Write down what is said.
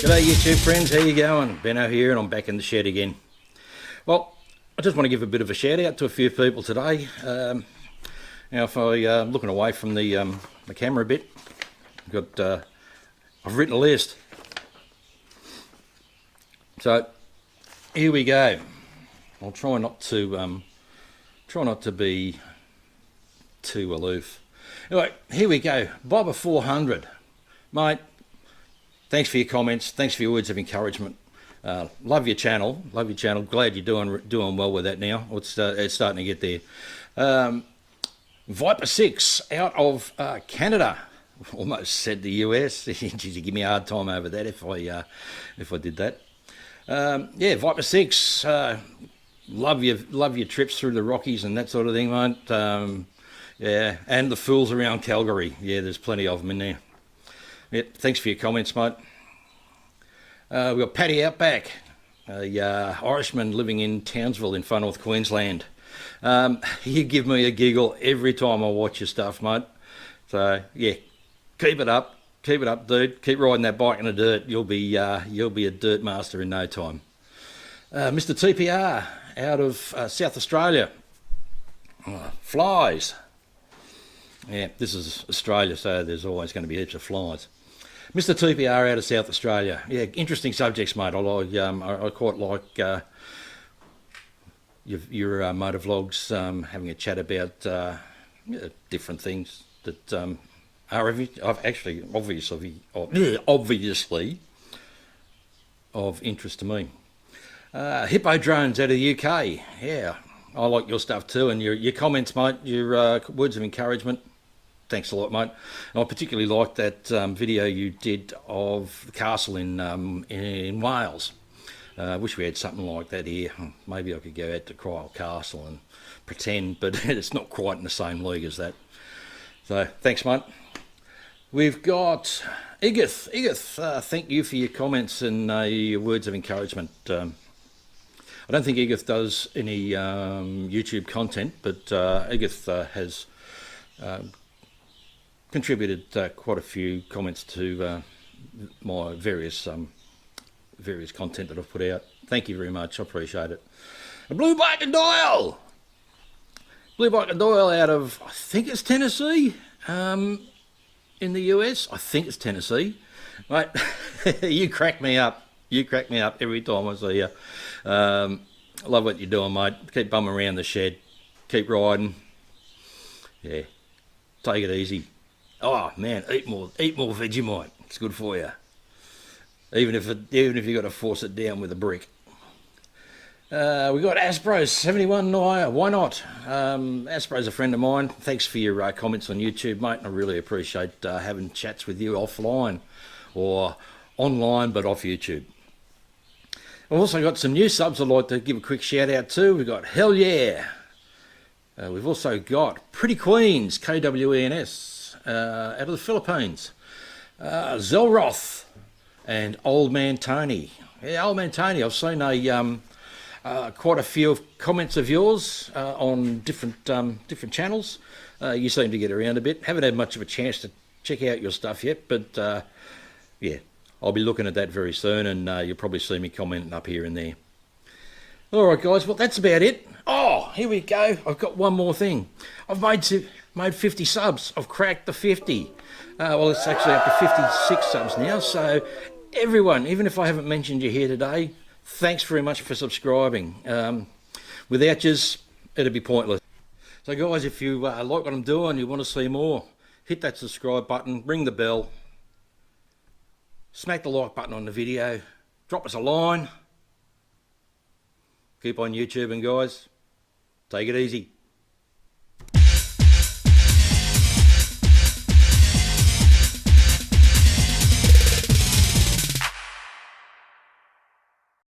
G'day YouTube friends, how you going? Benno here and I'm back in the shed again. Well, I just want to give a bit of a shout out to a few people today. Now if I looking away from the camera a bit, I've written a list. So here we go. I'll try not to be too aloof. Anyway, here we go. Bobber 400, mate. Thanks for your comments. Thanks for your words of encouragement. Love your channel. Love your channel. Glad you're doing well with that now. It's starting to get there. Viper 6 out of Canada. Almost said the US. Geez, you give me a hard time over that if I did that. Yeah, Viper 6. Love your trips through the Rockies and that sort of thing, mate. Yeah, and the fools around Calgary. Yeah, there's plenty of them in there. Yeah, thanks for your comments, mate. We've got Paddy Outback, a Irishman living in Townsville in far north Queensland. You give me a giggle every time I watch your stuff, mate. So yeah, keep it up, dude. Keep riding that bike in the dirt. You'll be a dirt master in no time. Mr. TPR out of South Australia. Flies. Yeah, this is Australia, so there's always going to be heaps of flies. Mr. TPR out of South Australia. Yeah, interesting subjects, mate. I quite like your motor vlogs, having a chat about different things that are obviously of interest to me. Hippo-Drones out of the UK. Yeah, I like your stuff too, and your comments, mate, your words of encouragement. Thanks a lot, mate. And I particularly liked that video you did of the castle in Wales. I wish we had something like that here. Maybe I could go out to Cryle Castle and pretend, but it's not quite in the same league as that. So, thanks, mate. We've got Igith. Igith, thank you for your comments and your words of encouragement. I don't think Igith does any YouTube content, but Igith has contributed quite a few comments to my various content that I've put out. Thank you very much. I appreciate it. A Blue Bike and Doyle. Blue Bike and Doyle out of, I think it's Tennessee, in the US. I think it's Tennessee. Mate, you crack me up. You crack me up every time I see you. I love what you're doing, mate. Keep bumming around the shed. Keep riding. Yeah. Take it easy. Oh man, eat more Vegemite. It's good for you. Even if you got to force it down with a brick. We got Aspro 71. Why not? Aspro's a friend of mine. Thanks for your comments on YouTube, mate. I really appreciate having chats with you offline or online, but off YouTube. I've also got some new subs I'd like to give a quick shout out to. We've got Hell Yeah. We've also got Pretty Queens, KWENS, out of the Philippines. Zelroth and OldManTony. Yeah, OldManTony, I've seen quite a few comments of yours on different channels. You seem to get around a bit. Haven't had much of a chance to check out your stuff yet, but yeah, I'll be looking at that very soon, and you'll probably see me commenting up here and there. All right, guys, well, that's about it. Oh, here we go. I've got one more thing. I've made 50 subs. I've cracked the 50. Well, it's actually up to 56 subs now. So everyone, even if I haven't mentioned you here today, thanks very much for subscribing. Without yous, it'd be pointless. So, guys, if you like what I'm doing, you want to see more, hit that subscribe button, ring the bell, smack the like button on the video, drop us a line. Keep on YouTube, and guys, take it easy.